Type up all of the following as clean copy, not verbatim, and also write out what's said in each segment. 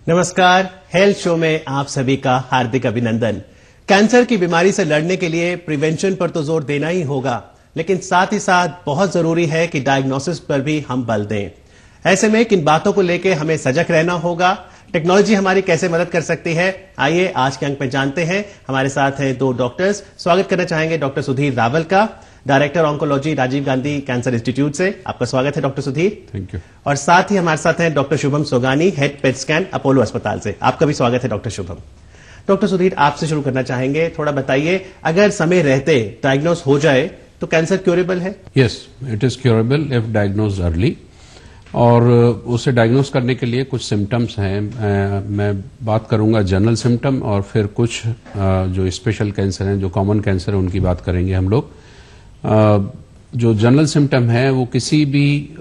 नमस्कार, health show में आप सभी का हार्दिक अभिनंदन। कैंसर की बीमारी से लड़ने के लिए प्रिवेंशन पर तो जोर देना ही होगा, लेकिन साथ ही साथ बहुत जरूरी है कि डायग्नोसिस पर भी हम बल दें। ऐसे में किन बातों को लेकर हमें सजग रहना होगा, टेक्नोलॉजी हमारी कैसे मदद कर सकती है, आइए आज के अंक में जानते हैं। हमारे साथ हैं दो डॉक्टर्स। स्वागत करना चाहेंगे डॉक्टर सुधीर रावल का, director oncology Rajiv Gandhi cancer institute से। आपका स्वागत है डॉक्टर सुधीर। Thank you. और साथ ही हमारे साथ हैं doctor Shubham Sogani, head PET scan Apollo अस्पताल से। आपका भी स्वागत है डॉक्टर शुभम। डॉक्टर सुधीर, आपसे शुरू करना चाहेंगे, थोड़ा बताइए, अगर समय रहते डायग्नोस हो जाए तो कैंसर क्योरेबल है? Yes, it is curable if diagnose early. और उसे डायग्नोस करने के लिए कुछ सिम्टम्स हैं। मैं बात करूंगा जनरल सिम्टम और फिर कुछ जो स्पेशल कैंसर हैं, जो कॉमन कैंसर है, उनकी बात करेंगे हम लोग। जो जनरल सिम्टम है वो किसी भी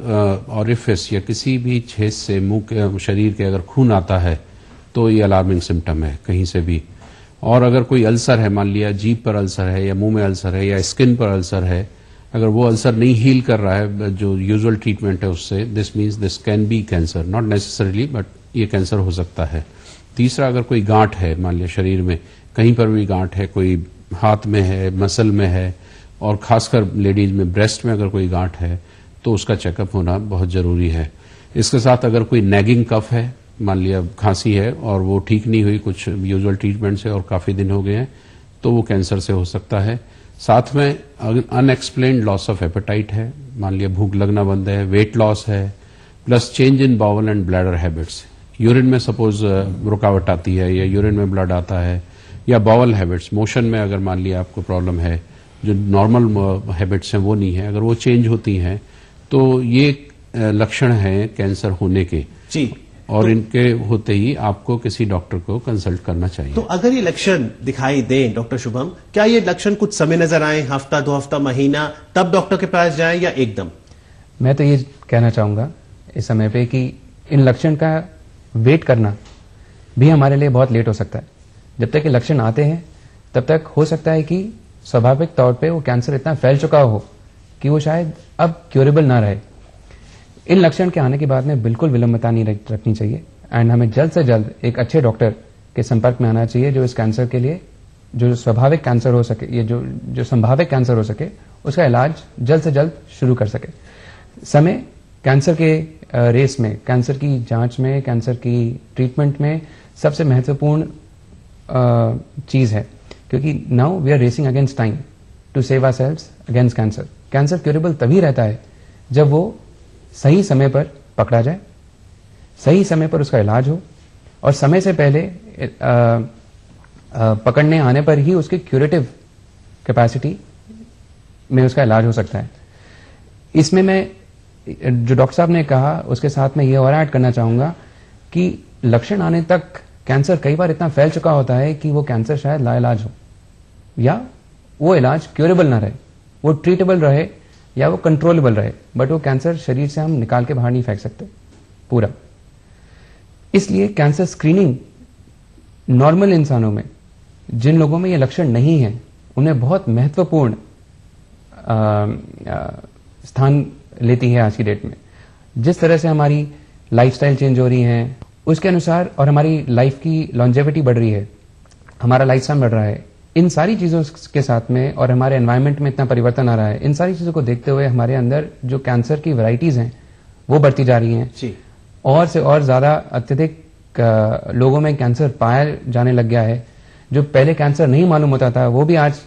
ऑरिफिस या किसी भी छेद से मुंह के शरीर के अगर खून आता है तो ये अलार्मिंग सिम्टम है कहीं से भी। और अगर कोई अल्सर है, मान लिया जीभ पर अल्सर है या मुंह में अल्सर है या स्किन पर अल्सर है, अगर वो अल्सर नहीं हील कर रहा है जो यूजुअल ट्रीटमेंट है उससे, this means this can be cancer, not necessarily but ये कैंसर हो सकता है। तीसरा, अगर कोई गांठ है, मान लिया शरीर में कहीं पर भी गांठ है, कोई हाथ में है, मसल में है, और खासकर लेडीज में ब्रेस्ट में अगर कोई गांठ है तो उसका चेकअप होना बहुत जरूरी है। इसके साथ अगर कोई नैगिंग कफ है, मान लिया खांसी है और वो ठीक नहीं हुई कुछ यूजुअल ट्रीटमेंट से और काफी दिन हो गए हैं, तो वो कैंसर से हो सकता है। साथ में अनएक्सप्लेन्ड लॉस ऑफ एपेटाइट है, मान लिया भूख लगना बंद है, वेट लॉस है, plus change in bowel and bladder habits, urine में सपोज रुकावट आती है या यूरिन में ब्लड आता है, या बाउल हैबिट्स, मोशन में अगर मान लिया आपको प्रॉब्लम है, जो नॉर्मल हैबिट्स हैं वो नहीं है, अगर वो चेंज होती हैं तो ये लक्षण हैं कैंसर होने के जी। और इनके होते ही आपको किसी डॉक्टर को कंसल्ट करना चाहिए। तो अगर ये लक्षण दिखाई दें डॉक्टर शुभम, क्या ये लक्षण कुछ समय नजर आए, हफ्ता, 2 हफ्ता, महीना, तब डॉक्टर के पास जाएं या एकदम? मैं तो ये कहना चाहूंगा इस समय पे कि इन लक्षण का वेट करना भी हमारे लिए बहुत लेट हो सकता है। जब तक ये लक्षण आते हैं तब तक हो सकता है कि स्वाभाविक तौर पे वो कैंसर इतना फैल चुका हो कि वो शायद अब क्योरेबल ना रहे। इन लक्षण के आने के बाद में बिल्कुल विलंबता नहीं रखनी चाहिए एंड हमें जल्द से जल्द एक अच्छे डॉक्टर के संपर्क में आना चाहिए, जो इस कैंसर के लिए, जो स्वाभाविक कैंसर हो सके, ये जो संभावित कैंसर हो सके, उसका इलाज जल्द से जल्द शुरू कर सके। समय कैंसर के रेस में, कैंसर की जांच में, कैंसर की ट्रीटमेंट में सबसे महत्वपूर्ण चीज है, क्योंकि now we are racing against time to save ourselves against cancer. Cancer curable तभी रहता है जब वो सही समय पर पकड़ा जाए, सही समय पर उसका इलाज हो, और समय से पहले पकड़ने आने पर ही उसकी क्यूरेटिव कैपेसिटी में उसका इलाज हो सकता है। इसमें मैं जो डॉक्टर साहब ने कहा उसके साथ में ये और ऐड करना चाहूंगा कि लक्षण आने तक कैंसर कई बार इतना फैल चुका होता है कि वो कैंसर शायद लाइलाज हो, या वो इलाज क्योरेबल ना रहे, वो ट्रीटेबल रहे या वो कंट्रोलेबल रहे, बट वो कैंसर शरीर से हम निकाल के बाहर नहीं फेंक सकते पूरा। इसलिए कैंसर स्क्रीनिंग नॉर्मल इंसानों में, जिन लोगों में ये लक्षण नहीं है, उन्हें बहुत महत्वपूर्ण स्थान लेती है आज की डेट में। जिस तरह से हमारी लाइफस्टाइल चेंज हो रही है उसके अनुसार, और हमारी लाइफ की लॉन्जेविटी बढ़ रही है, हमारा लाइफ स्पैन बढ़ रहा है, इन सारी चीजों के साथ में, और हमारे एनवायरनमेंट में इतना परिवर्तन आ रहा है, इन सारी चीजों को देखते हुए हमारे अंदर जो कैंसर की वैरायटीज हैं वो बढ़ती जा रही हैं जी। और से और ज्यादा अत्यधिक लोगों में कैंसर पाया जाने लग गया है। जो पहले कैंसर नहीं मालूम होता था वो भी आज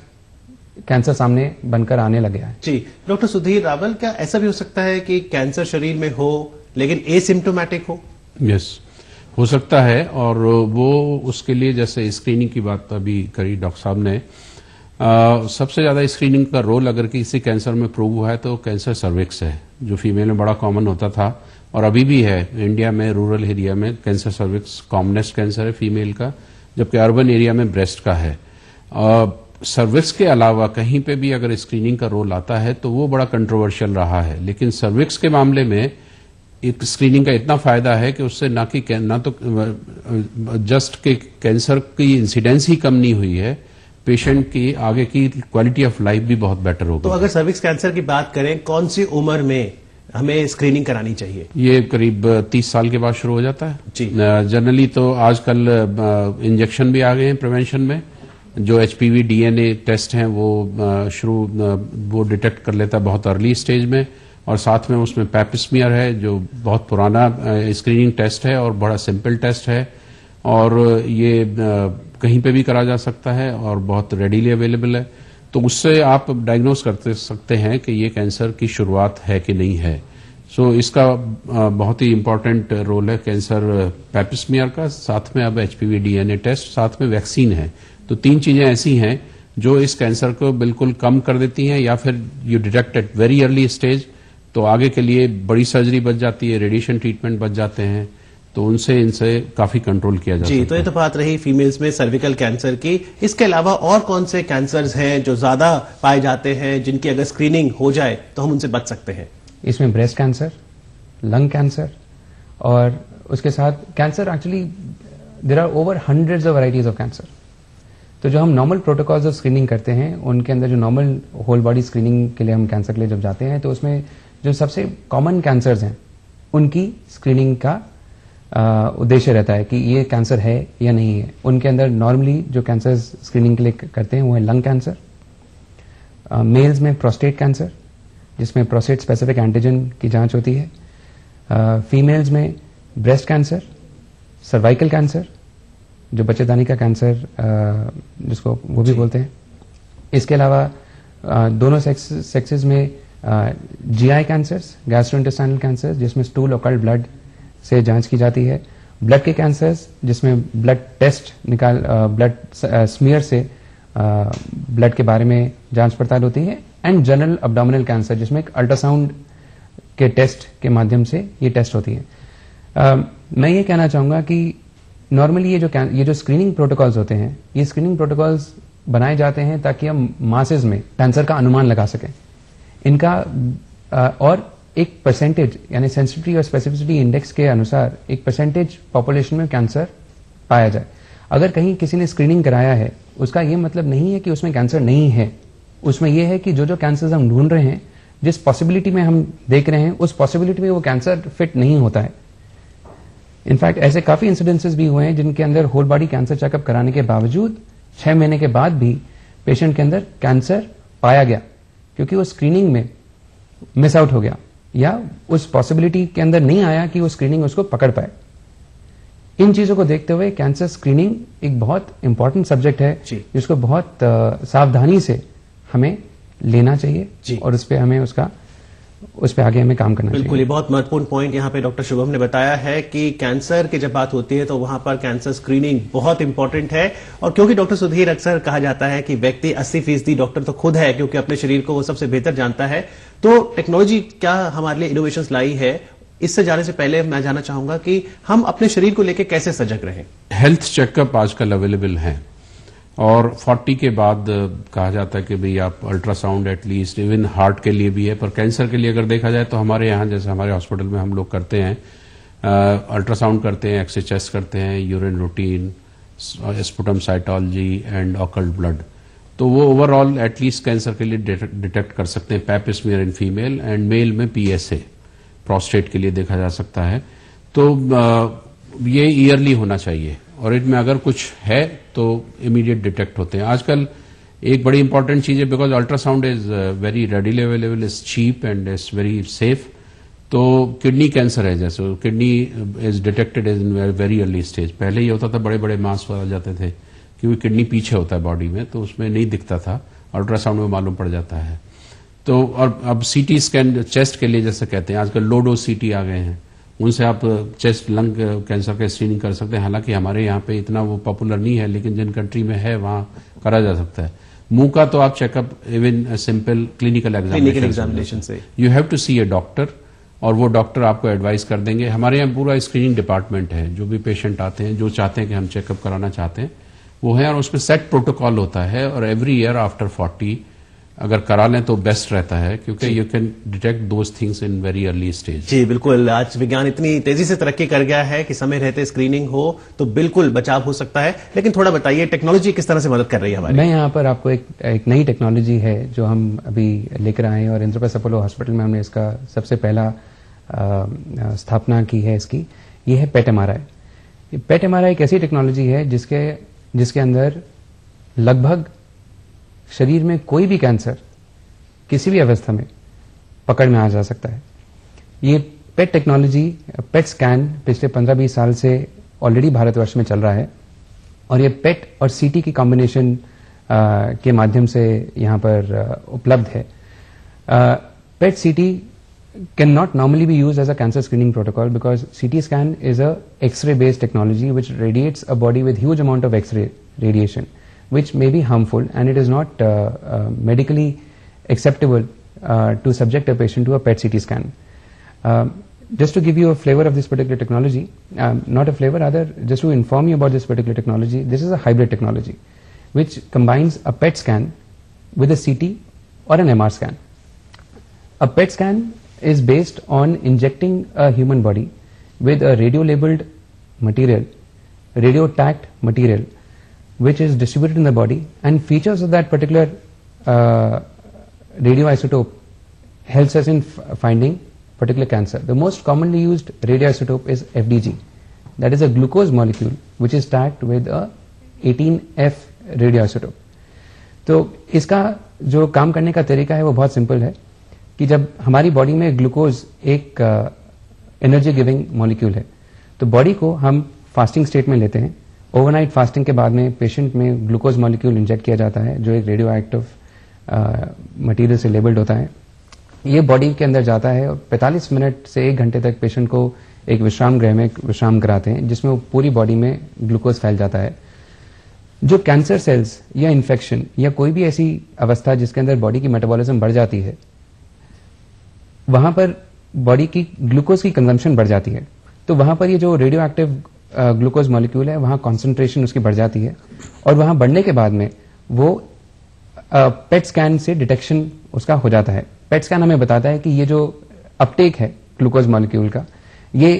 कैंसर सामने बनकर आने लग गया है जी। डॉक्टर सुधीर रावल, क्या ऐसा भी हो सकता है कि कैंसर शरीर में हो लेकिन एसिम्प्टोमेटिक हो? यस, हो सकता है। और वो उसके लिए जैसे स्क्रीनिंग की बात अभी करी डॉक्टर साहब ने, सबसे ज्यादा स्क्रीनिंग का रोल अगर किसी कैंसर में प्रूव हुआ है तो कैंसर सर्विक्स है, जो फीमेल में बड़ा कॉमन होता था और अभी भी है। इंडिया में रूरल एरिया में कैंसर सर्विक्स कॉमनेस्ट कैंसर है फीमेल का, जबकि अर्बन एरिया में ब्रेस्ट का है। सर्विक्स के अलावा कहीं पे भी अगर स्क्रीनिंग का रोल आता है तो वो बड़ा कंट्रोवर्शियल रहा है, लेकिन सर्विक्स के मामले में एक स्क्रीनिंग का इतना फायदा है कि उससे ना तो जस्ट के कैंसर की इंसिडेंस ही कम नहीं हुई है, पेशेंट की आगे की क्वालिटी ऑफ लाइफ भी बहुत बेटर होगी। तो अगर सर्विक्स कैंसर की बात करें, कौन सी उम्र में हमें स्क्रीनिंग करानी चाहिए? ये करीब 30 साल के बाद शुरू हो जाता है जी। जनरली तो आजकल इंजेक्शन भी आ गए हैं प्रिवेंशन में, जो HPV DNA टेस्ट हैं वो डिटेक्ट कर लेता है बहुत अर्ली स्टेज में, और साथ में उसमें पैपिस्मियर है जो बहुत पुराना स्क्रीनिंग टेस्ट है और बड़ा सिंपल टेस्ट है, और ये कहीं पे भी करा जा सकता है और बहुत रेडीली अवेलेबल है। तो उससे आप डायग्नोस कर सकते हैं कि ये कैंसर की शुरुआत है कि नहीं है। सो इसका बहुत ही इंपॉर्टेंट रोल है कैंसर पैपिस्मियर का, साथ में अब HPV DNA टेस्ट, साथ में वैक्सीन है। तो 3 चीजें ऐसी हैं जो इस कैंसर को बिल्कुल कम कर देती हैं, या फिर you detect at very early stage तो आगे के लिए बड़ी सर्जरी बच जाती है, रेडिएशन ट्रीटमेंट बच जाते हैं, तो इनसे काफी कंट्रोल किया जा सकता है। जी, तो ये तो बात रही फीमेल्स में सर्विकल कैंसर की। इसके अलावा और कौन से कैंसर्स हैं जो ज्यादा पाए जाते हैं, जिनकी अगर स्क्रीनिंग हो जाए तो हम उनसे बच सकते हैं? इसमें ब्रेस्ट कैंसर, लंग कैंसर, और उसके साथ cancer actually there are over hundreds of varieties of cancer. तो जो हम नॉर्मल प्रोटोकॉल्स ऑफ स्क्रीनिंग करते हैं उनके अंदर जो नॉर्मल होल बॉडी स्क्रीनिंग के लिए हम कैंसर के लिए जब जाते हैं तो उसमें जो सबसे कॉमन कैंसर्स हैं उनकी स्क्रीनिंग का उद्देश्य रहता है कि ये कैंसर है या नहीं है। उनके अंदर नॉर्मली जो कैंसर स्क्रीनिंग के लिए करते हैं वो है लंग कैंसर, मेल्स में प्रोस्टेट कैंसर जिसमें प्रोस्टेट स्पेसिफिक एंटीजन की जांच होती है, फीमेल्स में ब्रेस्ट कैंसर, सर्वाइकल कैंसर जो बच्चेदानी का कैंसर जिसको वो भी बोलते हैं। इसके अलावा दोनों सेक्सेस में GI कैंसर्स, गैस्ट्रोइंटेस्टाइनल कैंसर जिसमें स्टूल ऑकल्ट ब्लड से जांच की जाती है, ब्लड के कैंसर्स जिसमें ब्लड टेस्ट ब्लड स्मीयर से ब्लड के बारे में जांच पड़ताल होती है, एंड जनरल अब्डोमिनल कैंसर जिसमें एक अल्ट्रासाउंड के टेस्ट के माध्यम से ये टेस्ट होती है। मैं ये कहना चाहूंगा कि नॉर्मली ये जो स्क्रीनिंग प्रोटोकॉल्स होते हैं, ये स्क्रीनिंग प्रोटोकॉल्स बनाए जाते हैं ताकि हम मासेस में कैंसर का अनुमान लगा सकें इनका, और एक परसेंटेज यानी सेंसिटिविटी और स्पेसिफिसिटी इंडेक्स के अनुसार एक परसेंटेज पॉपुलेशन में कैंसर पाया जाए। अगर कहीं किसी ने स्क्रीनिंग कराया है उसका ये मतलब नहीं है कि उसमें कैंसर नहीं है, उसमें यह है कि जो कैंसर हम ढूंढ रहे हैं, जिस पॉसिबिलिटी में हम देख रहे हैं उस पॉसिबिलिटी में वो कैंसर फिट नहीं होता है। इनफैक्ट ऐसे काफी इंसिडेंसेस भी हुए हैं जिनके अंदर होल बॉडी कैंसर चेकअप कराने के बावजूद 6 महीने के बाद भी पेशेंट के अंदर कैंसर पाया गया क्योंकि वो स्क्रीनिंग में मिस आउट हो गया या उस पॉसिबिलिटी के अंदर नहीं आया कि वो स्क्रीनिंग उसको पकड़ पाए। इन चीजों को देखते हुए कैंसर स्क्रीनिंग एक बहुत इंपॉर्टेंट सब्जेक्ट है जिसको बहुत सावधानी से हमें लेना चाहिए और उस पे आगे हमें काम करना चाहिए। बिल्कुल, ये बहुत महत्वपूर्ण पॉइंट यहाँ पे डॉक्टर शुभम ने बताया है कि कैंसर की जब बात होती है तो वहां पर कैंसर स्क्रीनिंग बहुत इंपॉर्टेंट है। और क्योंकि डॉक्टर सुधीर, अक्सर कहा जाता है कि व्यक्ति 80% डॉक्टर तो खुद है क्योंकि अपने शरीर को वो सबसे बेहतर जानता है, तो टेक्नोलॉजी क्या हमारे लिए इनोवेशंस लाई है? इससे जाने से पहले मैं जानना चाहूंगा कि हम अपने शरीर को लेकर कैसे सजग रहें। हेल्थ चेकअप आजकल अवेलेबल है और 40 के बाद कहा जाता है कि भाई आप अल्ट्रासाउंड एटलीस्ट, इवन हार्ट के लिए भी है, पर कैंसर के लिए अगर देखा जाए तो हमारे यहाँ जैसे हमारे हॉस्पिटल में हम लोग करते हैं, अल्ट्रासाउंड करते हैं, एक्स-रे चेस्ट करते हैं, urine routine, sputum cytology and occult blood, तो वो ओवरऑल एटलीस्ट कैंसर के लिए डिटेक्ट कर सकते हैं। पैपिस्मियर इन फीमेल एंड मेल में PSA प्रोस्टेट के लिए देखा जा सकता है। तो ये ईयरली होना चाहिए और इनमें अगर कुछ है तो इमीडिएट डिटेक्ट होते हैं। आजकल एक बड़ी इंपॉर्टेंट चीज है, because ultrasound is very readily available, is cheap and is very safe. तो किडनी कैंसर है, जैसे kidney is detected in very early stage. पहले ही होता था, बड़े बड़े मास आ जाते थे क्योंकि किडनी पीछे होता है बॉडी में, तो उसमें नहीं दिखता था, अल्ट्रासाउंड में मालूम पड़ जाता है। तो और अब CT स्कैन चेस्ट के लिए जैसे कहते हैं, आजकल लो डोज CT आ गए हैं, उनसे आप चेस्ट लंग कैंसर का स्क्रीनिंग कर सकते हैं। हालांकि हमारे यहाँ पे इतना वो पॉपुलर नहीं है, लेकिन जिन कंट्री में है वहां करा जा सकता है। मुंह का तो आप checkup even simple clinical examination से you have to see a doctor, और वो डॉक्टर आपको एडवाइस कर देंगे। हमारे यहाँ पूरा स्क्रीनिंग डिपार्टमेंट है, जो भी पेशेंट आते हैं जो चाहते हैं कि हम चेकअप कराना चाहते हैं वो है, और उसमें सेट प्रोटोकॉल होता है। और एवरी ईयर आफ्टर 40 अगर करा लें तो बेस्ट रहता है, क्योंकि you can detect those things in very early stage. जी बिल्कुल, आज विज्ञान इतनी तेजी से तरक्की कर गया है कि समय रहते स्क्रीनिंग हो तो बिल्कुल बचाव हो सकता है। लेकिन थोड़ा बताइए टेक्नोलॉजी किस तरह से मदद कर रही है हमारी? मैं यहाँ पर आपको एक नई टेक्नोलॉजी है जो हम अभी लेकर आए हैं और इंद्रप्रस्थ अपोलो हॉस्पिटल में हमने इसका सबसे पहला स्थापना की है इसकी। ये है पेट एमआरआई। पेट एमआरआई एक ऐसी टेक्नोलॉजी है जिसके अंदर लगभग शरीर में कोई भी कैंसर किसी भी अवस्था में पकड़ में आ जा सकता है। ये पेट टेक्नोलॉजी, पेट स्कैन पिछले 15-20 साल से ऑलरेडी भारतवर्ष में चल रहा है और ये पेट और सीटी की कॉम्बिनेशन के माध्यम से यहां पर उपलब्ध है। PET CT can not normally be used as a cancer screening protocol because CT scan is a X-ray based technology which radiates a body with huge amount of X-ray radiation which may be harmful and it is not medically acceptable to subject a patient to a PET CT scan. Just to give you a flavor of this particular technology, not a flavor, rather just to inform you about this particular technology, this is a hybrid technology which combines a PET scan with a CT or an MR scan. A PET scan is based on injecting a human body with a radio-labeled material, radio-tagged material, which is distributed in the body, and features of that particular radioisotope helps us in finding particular cancer. The most commonly used radioisotope is FDG. That is a glucose molecule which is tagged with a 18F radioisotope. तो इसका जो काम करने का तरीका है वो बहुत सिंपल है कि जब हमारी बॉडी में ग्लूकोज एक एनर्जी गिविंग मॉलिक्यूल है तो बॉडी को हम फास्टिंग स्टेट में लेते हैं। ओवरनाइट फास्टिंग के बाद में पेशेंट में ग्लूकोज मॉलिक्यूल इंजेक्ट किया जाता है जो एक रेडियो एक्टिव मटीरियल से लेबल्ड होता है। ये बॉडी के अंदर जाता है और 45 मिनट से 1 घंटे तक पेशेंट को एक विश्राम गृह में विश्राम कराते हैं जिसमें वो पूरी बॉडी में ग्लूकोज फैल जाता है। जो कैंसर सेल्स या इन्फेक्शन या कोई भी ऐसी अवस्था जिसके अंदर बॉडी की मेटाबॉलिज्म बढ़ जाती है वहां पर बॉडी की ग्लूकोज की कंजम्पशन बढ़ जाती है। तो वहां पर ये जो रेडियो एक्टिव ग्लूकोज मॉलिक्यूल है वहां कॉन्सेंट्रेशन उसकी बढ़ जाती है और वहां बढ़ने के बाद में वो पेट स्कैन से डिटेक्शन उसका हो जाता है। पेट स्कैन हमें बताता है कि ये जो अपटेक है ग्लूकोज मॉलिक्यूल का ये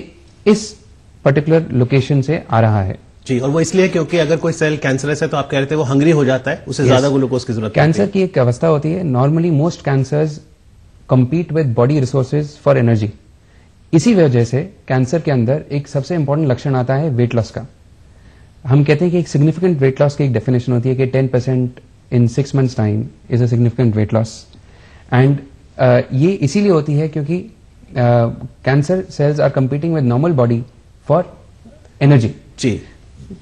इस पर्टिकुलर लोकेशन से आ रहा है। जी, और वो इसलिए क्योंकि अगर कोई सेल कैंसरस है तो आप कह रहे थे वो हंग्री हो जाता है, उसे ज्यादा ग्लूकोज की जरूरत कैंसर है। की एक अवस्था होती है, normally most cancers compete with body resources for energy। इसी वजह से कैंसर के अंदर एक सबसे इंपॉर्टेंट लक्षण आता है वेट लॉस का। हम कहते हैं कि एक सिग्निफिकेंट वेट लॉस की एक डेफिनेशन होती है कि 10% in 6 months time is a significant weight loss. And ये इसीलिए होती है क्योंकि cancer cells are competing with normal body for energy. जी,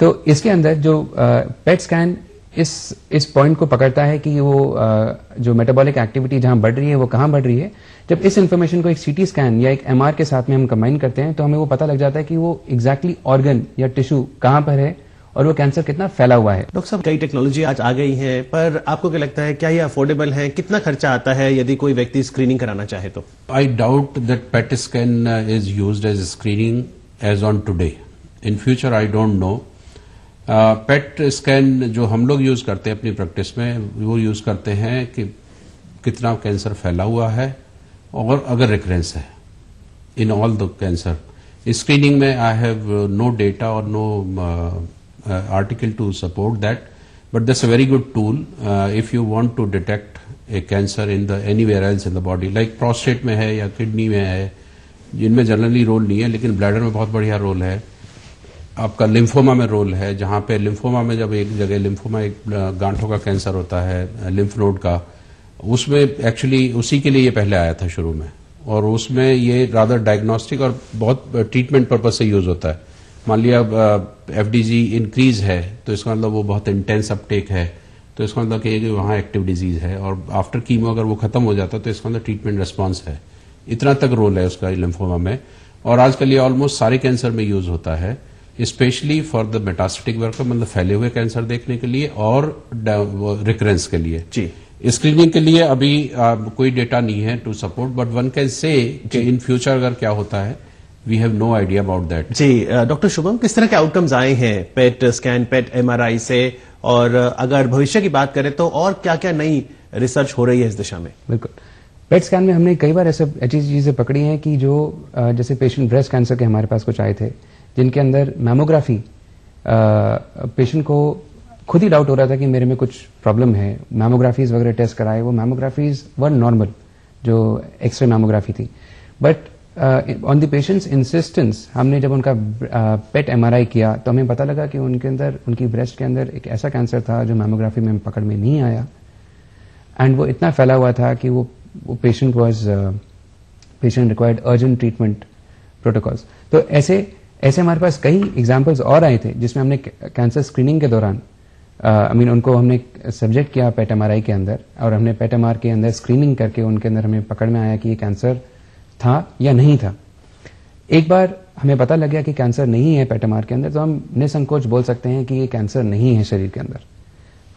तो इसके अंदर जो पेट स्कैन इस पॉइंट को पकड़ता है कि वो जो मेटाबॉलिक एक्टिविटी जहां बढ़ रही है वो कहां बढ़ रही है। जब इस इंफॉर्मेशन को एक सीटी स्कैन या एक एमआर के साथ में हम कंबाइन करते हैं तो हमें वो पता लग जाता है कि वो एग्जैक्टली ऑर्गन या टिश्यू कहां पर है और वो कैंसर कितना फैला हुआ है। डॉक्टर साहब, कई टेक्नोलॉजी आज आ गई है, पर आपको क्या लगता है क्या ये अफोर्डेबल है? कितना खर्चा आता है यदि कोई व्यक्ति स्क्रीनिंग कराना चाहे तो? I doubt that PET scan is used as screening as on today. In future I don't know. PET scan जो हम लोग यूज करते हैं अपनी प्रैक्टिस में वो यूज करते हैं कि कितना कैंसर फैला हुआ है और अगर रिकरेंस है in all the cancer. Screening में आई हैव नो डेटा और no article to support that, but that's a very good tool if you want to detect a cancer in the anywhere else in the body, like prostate में है या kidney में है, जिनमें generally role नहीं है लेकिन ब्लैडर में बहुत बढ़िया रोल है। आपका लिम्फोमा में रोल है, जहां पे लिम्फोमा में जब एक जगह लिम्फोमा एक गांठों का कैंसर होता है लिम्फ नोड का, उसमें एक्चुअली उसी के लिए ये पहले आया था शुरू में और उसमें ये रादर डायग्नोस्टिक और बहुत ट्रीटमेंट पर्पज से यूज होता है। मान लिया एफडीजी इंक्रीज है तो इसका मतलब वो बहुत इंटेंस अपटेक है, तो इसका मतलब कि वहां एक्टिव डिजीज है और आफ्टर कीमो अगर वो खत्म हो जाता है तो इसका मतलब ट्रीटमेंट रिस्पॉन्स है। इतना तक रोल है उसका लिम्फोमा में और आजकल ये ऑलमोस्ट सारे कैंसर में यूज होता है, specially for the metastatic worker, मतलब फैले हुए कैंसर देखने के लिए और रिकरेंस के लिए। जी, स्क्रीनिंग के लिए अभी कोई डेटा नहीं है to support, but one can say कि इन फ्यूचर अगर क्या होता है we have no idea about that. जी, डॉक्टर शुभम, किस तरह के आउटकम्स आए हैं पेट स्कैन, पेट एमआरआई से, और अगर भविष्य की बात करें तो और क्या क्या नई रिसर्च हो रही है इस दिशा में? बिल्कुल। पेट स्कैन में हमने कई बार ऐसी चीजें पकड़ी हैं कि जो जैसे पेशेंट ब्रेस्ट कैंसर के हमारे पास कुछ आए थे, जिनके अंदर मैमोग्राफी, पेशेंट को खुद ही डाउट हो रहा था कि मेरे में कुछ प्रॉब्लम है। मैमोग्राफीज वगैरह टेस्ट कराए, वो मैमोग्राफीज वर नॉर्मल, जो एक्सरे मैमोग्राफी थी। But on the patients insistence हमने जब उनका पेट एमआरआई किया तो हमें पता लगा कि उनके अंदर, उनकी ब्रेस्ट के अंदर एक ऐसा कैंसर था जो मैमोग्राफी में पकड़ में नहीं आया, एंड वो इतना फैला हुआ था कि वो patient required urgent treatment protocols. तो ऐसे हमारे पास कई एग्जांपल्स और आए थे जिसमें हमने कैंसर स्क्रीनिंग के दौरान उनको हमने सब्जेक्ट किया पेट एमआरआई के अंदर, और हमने पेट एमआर के अंदर स्क्रीनिंग करके उनके अंदर हमें पकड़ में आया कि ये कैंसर था या नहीं था। एक बार हमें पता लग गया कि कैंसर नहीं है पेट एमआर के अंदर, तो हम निसंकोच बोल सकते हैं कि ये कैंसर नहीं है शरीर के अंदर,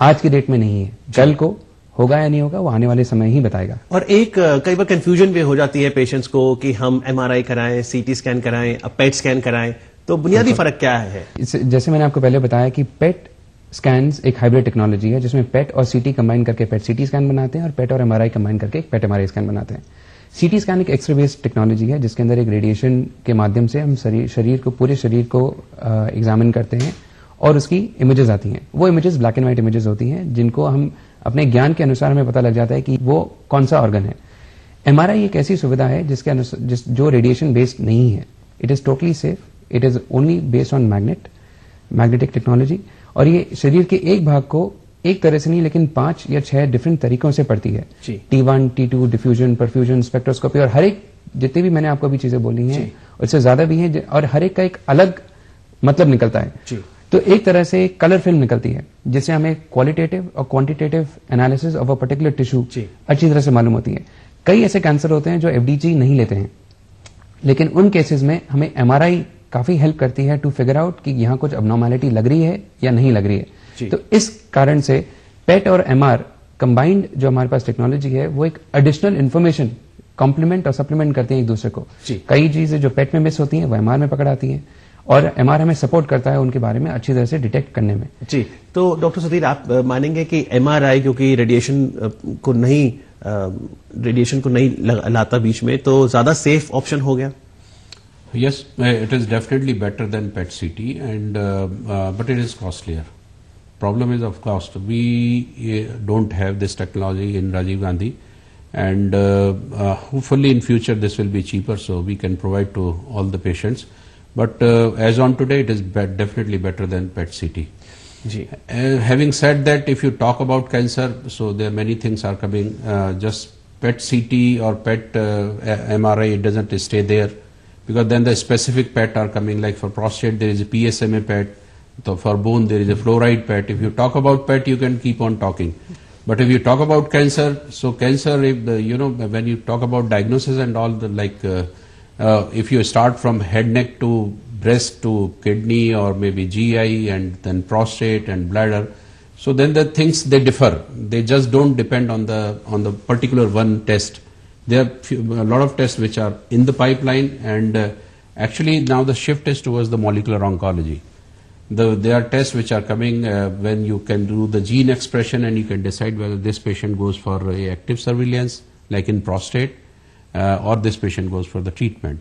आज की डेट में नहीं है। कल को होगा या नहीं होगा वो आने वाले समय ही बताएगा। और एक कई बार कंफ्यूजन भी हो जाती है पेशेंट्स को कि हम एमआरआई कराएं, सीटी स्कैन कराएं, अब पेट स्कैन कराएं, तो बुनियादी फर्क क्या है? जैसे मैंने आपको पहले बताया कि पेट स्कैन्स एक हाइब्रिड टेक्नोलॉजी है जिसमें पेट और सीटी कंबाइन करके पेट सीटी स्कैन बनाते हैं, और पेट और एमआरआई कंबाइन करके एक पेट एमआरआई स्कैन बनाते हैं। सीटी स्कैन एक एक्सरे बेस्ड टेक्नोलॉजी है जिसके अंदर एक रेडिएशन के माध्यम से हम पूरे शरीर को एग्जामिन करते हैं और उसकी इमेजेस आती हैं। वो images black and white images होती हैं जिनको हम अपने ज्ञान के अनुसार हमें पता लग जाता है कि वो कौन सा ऑर्गन है। एमआरआई एक ऐसी सुविधा है जो रेडिएशन बेस्ड नहीं है। It is totally safe, it is only based on magnetic technology, और ये शरीर के एक भाग को एक तरह से नहीं लेकिन 5 या 6 डिफरेंट तरीकों से पढ़ती है। T1, T2, diffusion, perfusion, spectroscopy, और हर एक जितनी भी मैंने आपको भी चीजें बोली हैं उससे ज्यादा भी हैं, और हर एक का एक अलग मतलब निकलता है। तो एक तरह से कलर फिल्म निकलती है जिससे हमें क्वालिटेटिव और quantitative analysis of a particular tissue अच्छी तरह से मालूम होती है। कई ऐसे कैंसर होते हैं जो एफडीजी नहीं लेते हैं, लेकिन उन केसेस में हमें एमआरआई काफी हेल्प करती है टू फिगर आउट कि यहां कुछ अबनॉर्मैलिटी लग रही है या नहीं लग रही है। तो इस कारण से पेट और एमआर कंबाइंड जो हमारे पास टेक्नोलॉजी है वो एक एडिशनल इन्फॉर्मेशन कॉम्प्लीमेंट और सप्लीमेंट करते हैं एक दूसरे को। कई चीजें जो पेट में मिस होती हैं वो एमआर में पकड़ आती हैं, और एमआर हमें सपोर्ट करता है उनके बारे में अच्छी तरह से डिटेक्ट करने में। जी, तो डॉक्टर सुधीर, आप मानेंगे कि एमआरआई क्योंकि रेडिएशन को नहीं लाता बीच में, तो ज्यादा सेफ ऑप्शन हो गया? Yes, it is definitely better than PET CT, and but it is costlier. Problem is of cost. We don't have this technology in Rajiv Gandhi, and hopefully in future this will be cheaper, so we can provide to all the patients. But as on today, it is definitely better than PET CT. Having said that, if you talk about cancer, so there are many things are coming. Just PET CT or PET MRI, it doesn't stay there. Because then the specific PET are coming, like for prostate there is a PSMA PET, so for bone there is a fluoride PET. If you talk about PET, you can keep on talking. But if you talk about cancer, so cancer, if when you talk about diagnosis and all, if you start from head, neck to breast to kidney or maybe GI and then prostate and bladder, so then the things they differ. They just don't depend on the particular one test. There are a lot of tests which are in the pipeline, and actually now the shift is towards the molecular oncology. There are tests which are coming when you can do the gene expression and you can decide whether this patient goes for active surveillance like in prostate or this patient goes for the treatment.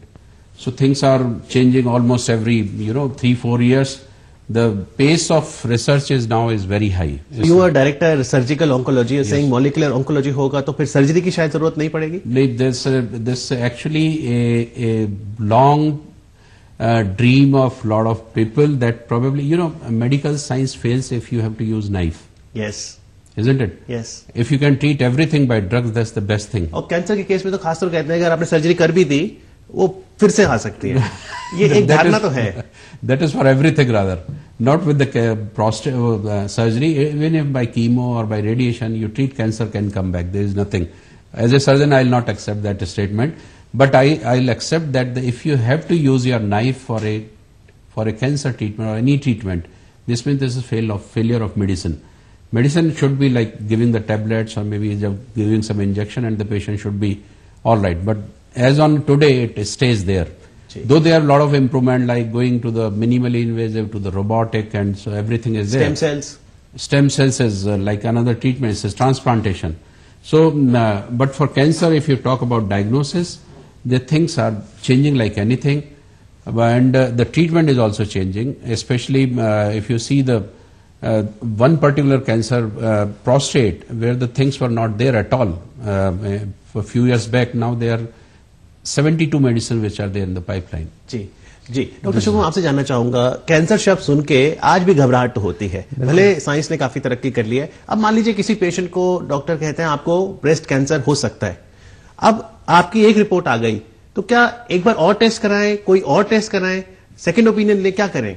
So things are changing almost every 3-4 years. The pace of research is now very high. You are director surgical oncology, yes. Saying molecular oncology होगा तो फिर surgery की शायद जरूरत नहीं पड़ेगी? नहीं, this actually a long dream of lot of people that probably medical science fails if you have to use knife. Yes. Isn't it? Yes. If you can treat everything by drugs, that's the best thing. और cancer के case में तो खासतौर कहते हैं अगर आपने surgery कर भी दी वो फिर से आ सकती है। ये एक धारणा तो है। That is for everything rather, not with the prostate surgery. Even if by chemo or by radiation you treat cancer, can come back. There is nothing. As a surgeon, I will not accept that statement. But I'll accept that if you have to use your knife for a cancer treatment or any treatment, this means this is failure of medicine. Medicine should be like giving the tablets or maybe giving some injection, and the patient should be all right. But as on today, it stays there. Though there are a lot of improvement, like going to the minimally invasive to the robotic, and so everything is there. Stem cells. Stem cells is like another treatment. It's transplantation. So, but for cancer, if you talk about diagnosis, the things are changing like anything, and the treatment is also changing. Especially if you see the one particular cancer, prostate, where the things were not there at all a few years back. Now there are 72 medicines which are there in the pipeline. जी जी doctor Shubham, आपसे जानना चाहूंगा, cancer शब्द सुन के आज भी घबराहट तो होती है, भले साइंस ने काफी तरक्की कर ली है। अब मान लीजिए किसी पेशेंट को डॉक्टर कहते हैं आपको ब्रेस्ट कैंसर हो सकता है, अब आपकी एक रिपोर्ट आ गई, तो क्या एक बार और टेस्ट कराएं, कोई और टेस्ट कराएं, सेकेंड ओपिनियन ले, क्या करें?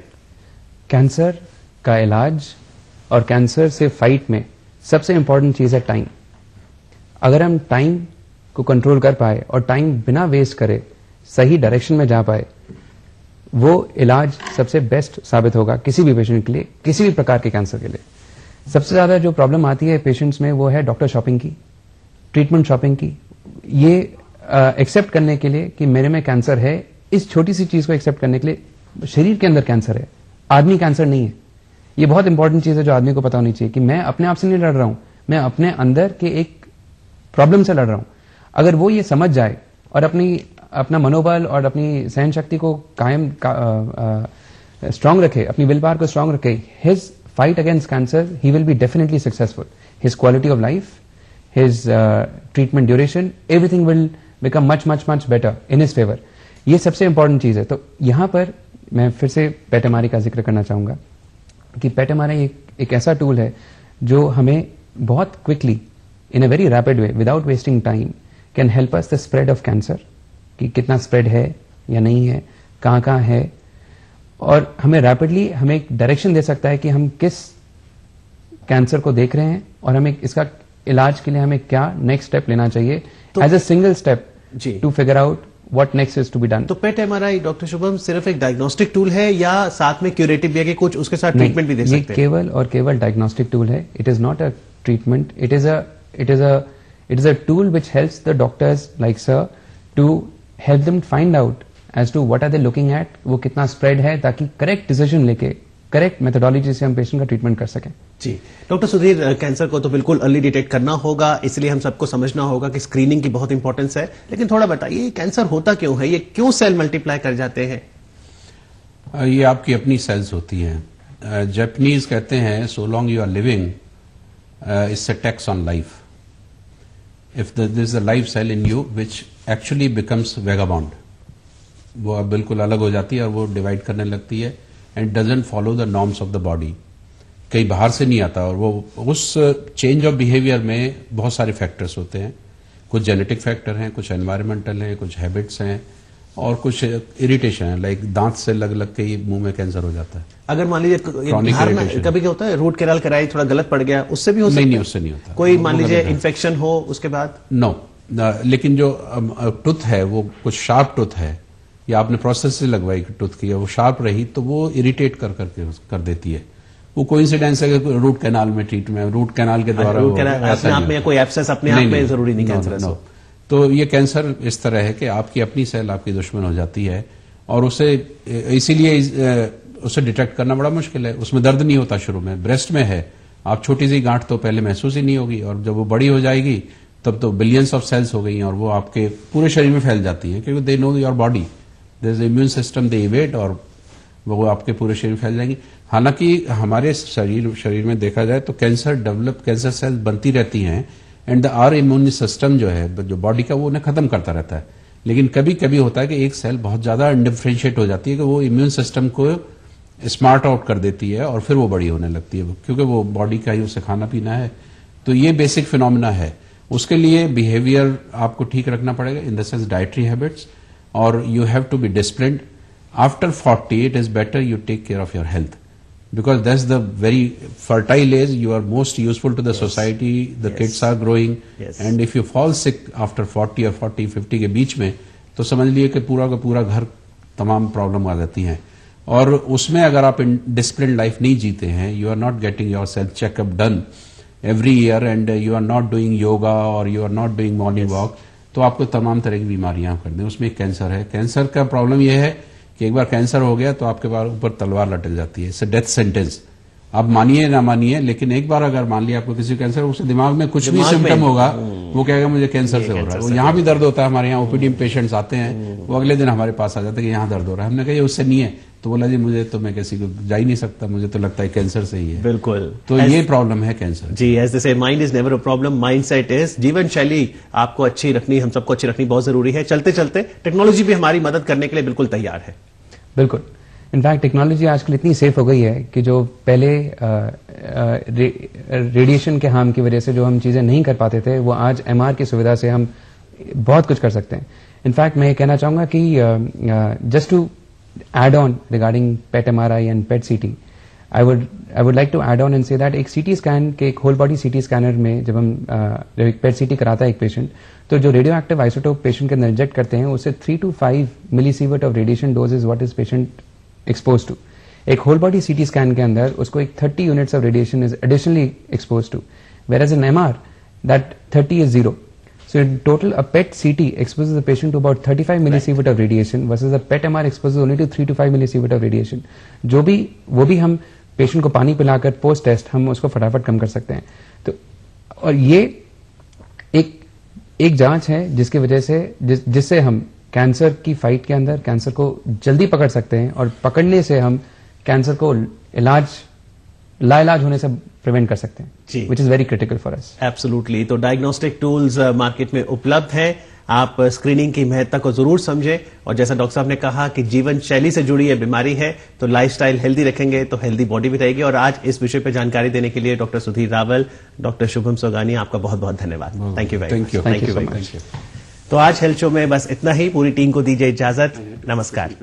कैंसर का इलाज और कैंसर से फाइट में सबसे इंपॉर्टेंट चीज है टाइम। अगर हम टाइम को कंट्रोल कर पाए और टाइम बिना वेस्ट करे सही डायरेक्शन में जा पाए, वो इलाज सबसे बेस्ट साबित होगा किसी भी पेशेंट के लिए, किसी भी प्रकार के कैंसर के लिए। सबसे ज्यादा जो प्रॉब्लम आती है पेशेंट्स में वो है डॉक्टर शॉपिंग की, ट्रीटमेंट शॉपिंग की। ये एक्सेप्ट करने के लिए कि मेरे में कैंसर है, इस छोटी सी चीज को एक्सेप्ट करने के लिए शरीर के अंदर कैंसर है, आदमी कैंसर नहीं है। ये बहुत इंपॉर्टेंट चीज है जो आदमी को पता होनी चाहिए कि मैं अपने आप से नहीं लड़ रहा हूं, मैं अपने अंदर के एक प्रॉब्लम से लड़ रहा हूं। अगर वो ये समझ जाए और अपना मनोबल और अपनी सहन शक्ति को कायम स्ट्रांग रखे, अपनी विल पावर को स्ट्रांग रखे, his fight against cancer he will be definitely successful. His quality of life, his treatment duration, everything will become much much much better in his favour. ये सबसे इंपॉर्टेंट चीज है। तो यहां पर मैं फिर से पेट एमआरआई का जिक्र करना चाहूंगा कि पेट एमआरआई एक ऐसा टूल है जो हमें बहुत quickly, in a very rapid way, without wasting time, can help us the spread of cancer, कि कितना स्प्रेड है या नहीं है, कहां है, और हमें रैपिडली हमें एक डायरेक्शन दे सकता है कि हम किस कैंसर को देख रहे हैं और हमें इसका इलाज के लिए हमें क्या नेक्स्ट स्टेप लेना चाहिए, as a single step to figure out what next is to be done. तो पेट एमआरआई डॉक्टर शुभम सिर्फ एक डायग्नोस्टिक टूल है या साथ में क्यूरेटिव भी है कि कुछ उसके साथ ट्रीटमेंट भी दे सकते हैं? केवल और केवल डायग्नोस्टिक टूल है। It is not a treatment, it is a tool which helps the doctors like sir to help them find out as to what are they looking at, वो कितना स्प्रेड है, ताकि करेक्ट डिसीजन लेके correct methodology से हम patient का treatment कर सकें। जी डॉक्टर सुधीर, कैंसर को तो बिल्कुल अर्ली डिटेक्ट करना होगा, इसलिए हम सबको समझना होगा कि स्क्रीनिंग की बहुत इंपॉर्टेंस है, लेकिन थोड़ा बताइए कैंसर होता क्यों है, ये क्यों सेल मल्टीप्लाई कर जाते हैं? ये आपकी अपनी सेल्स होती हैं। जापानीज कहते हैं so long you are living it's a tax on life. If this is a life cell in you which actually becomes vagabond, वो अब बिल्कुल अलग हो जाती है और वो डिवाइड करने लगती है and doesn't follow the norms of the body, कहीं बाहर से नहीं आता। और वो उस चेंज ऑफ बिहेवियर में बहुत सारे फैक्टर्स होते हैं, कुछ जेनेटिक फैक्टर हैं, कुछ एनवायरमेंटल हैं, कुछ हैबिट्स हैं और कुछ इरिटेशन है, लाइक दांत से लग लग के मुंह में कैंसर हो जाता है। अगर मान लीजिए कभी क्या होता है, रूट कैनाल कराई, थोड़ा गलत पड़ गया, उससे भी हो सकता है? नहीं, उससे नहीं होता। कोई मान लीजिए इन्फेक्शन हो उसके बाद? नो, लेकिन जो टूथ है वो कुछ शार्प टूथ है या आपने प्रोसेस से लगवाई टूथ की, वो शार्प रही तो वो इरिटेट कर देती है। वो कोइंसिडेंस है कि रूट कैनाल में ट्रीटमेंट, रूट कैनाल के द्वारा अपने आप में कोई एब्सेस अपने आप में जरूरी नहीं कैंसर। तो ये कैंसर इस तरह है कि आपकी अपनी सेल आपकी दुश्मन हो जाती है और उसे इसीलिए उसे डिटेक्ट करना बड़ा मुश्किल है। उसमें दर्द नहीं होता शुरू में, ब्रेस्ट में है, आप छोटी सी गांठ तो पहले महसूस ही नहीं होगी और जब वो बड़ी हो जाएगी तब तो बिलियंस ऑफ सेल्स हो गई और वो आपके पूरे शरीर में फैल जाती है, क्योंकि they know your body, there is immune system, they evade और वो आपके पूरे शरीर में फैल जाएंगी। हालांकि हमारे शरीर में देखा जाए तो कैंसर सेल्स बनती रहती हैं एंड आर इम्यून सिस्टम जो है जो बॉडी का वो उन्हें खत्म करता रहता है। लेकिन कभी कभी होता है कि एक सेल बहुत ज्यादा डिफरेंशिएट हो जाती है कि वो इम्यून सिस्टम को स्मार्ट आउट कर देती है और फिर वो बड़ी होने लगती है, क्योंकि वो बॉडी का ही उसे खाना पीना है। तो ये बेसिक फिनोमिना है। उसके लिए बिहेवियर आपको ठीक रखना पड़ेगा, in the sense dietary habits, और you have to be disciplined. After 40 it is better you take care of your health, because that's the very fertile age, you are most useful to the society, the kids are growing, and if you fall sick after 40 or 40-50 के बीच में तो समझ लिए कि पूरा का पूरा घर तमाम प्रॉब्लम आ जाती हैं। और उसमें अगर आप डिसिप्लिन लाइफ नहीं जीते हैं, you are not getting your self checkup done every year and you are not doing yoga और you are not doing morning walk, तो आपको तमाम तरह की बीमारियां कर दें। उसमें कैंसर है। कैंसर का प्रॉब्लम यह है कि एक बार कैंसर हो गया तो आपके ऊपर तलवार लटक जाती है, इट्स डेथ सेंटेंस। आप मानिए ना मानिए, लेकिन एक बार अगर मान लिया आपको किसी कैंसर, उसके दिमाग में कुछ भी सिम्टम होगा वो कहेगा मुझे कैंसर से हो रहा है। वो यहाँ भी दर्द होता है, हमारे यहाँ ओपीडी में पेशेंट्स आते हैं, वो अगले दिन हमारे पास आ जाते हैं कि यहाँ दर्द हो रहा है। हमने कहा ये उससे नहीं है, तो बोला जी मुझे तो, मैं किसी को जा ही नहीं सकता, मुझे तो लगता है कैंसर से ही है। बिल्कुल, तो ये प्रॉब्लम है कैंसर जी। एज दे से mind is never a problem, mind set is. जीवन शैली आपको अच्छी रखनी, हम सबको अच्छी रखनी बहुत जरूरी है। चलते चलते टेक्नोलॉजी भी हमारी मदद करने के लिए बिल्कुल तैयार है। बिल्कुल, इनफैक्ट टेक्नोलॉजी आजकल इतनी सेफ हो गई है कि जो पहले रेडिएशन के हार्म की वजह से जो हम चीजें नहीं कर पाते थे, वो आज एमआर की सुविधा से हम बहुत कुछ कर सकते हैं। इनफैक्ट मैं ये कहना चाहूंगा कि just to add on regarding PET MRI and PET CT, I would like to add on and say that एक CT स्कैन के, एक होल बॉडी CT स्कैनर में जब हम PET CT कराता है एक पेशेंट, तो जो रेडियो एक्टिव आइसोटोप पेशेंट के अंदर इंजेक्ट करते हैं, उससे 3 to 5 millisievert of radiation dose is what is patient expose to. एक होल बॉडी CT स्कैन के अंदर उसको एक 30 units of radiation is additionally expose to, whereas in MR that 30 is 0. So in total, a PET CT exposes the patient to about 35 millisievert of radiation versus a PET MR exposes only to 3 to 5 millisievert of radiation. वो भी हम patient को पानी पिलाकर post test हम उसको फटाफट कम कर सकते हैं। तो और ये एक जांच है जिसकी वजह से जिससे हम कैंसर की फाइट के अंदर कैंसर को जल्दी पकड़ सकते हैं, और पकड़ने से हम कैंसर को लाइलाज होने से प्रिवेंट कर सकते हैं, which is very critical for us. Absolutely. तो डायग्नोस्टिक टूल्स मार्केट में उपलब्ध है, आप स्क्रीनिंग की महत्ता को जरूर समझें, और जैसा डॉक्टर साहब ने कहा कि जीवन शैली से जुड़ी यह बीमारी है, तो लाइफस्टाइल हेल्दी रखेंगे तो हेल्दी बॉडी भी रहेगी। और आज इस विषय पर जानकारी देने के लिए डॉक्टर सुधीर रावल, डॉक्टर शुभम सोगानी, आपका बहुत बहुत धन्यवाद। Thank you very much. तो आज हेल्थ शो में बस इतना ही। पूरी टीम को दीजिए इजाजत। नमस्कार।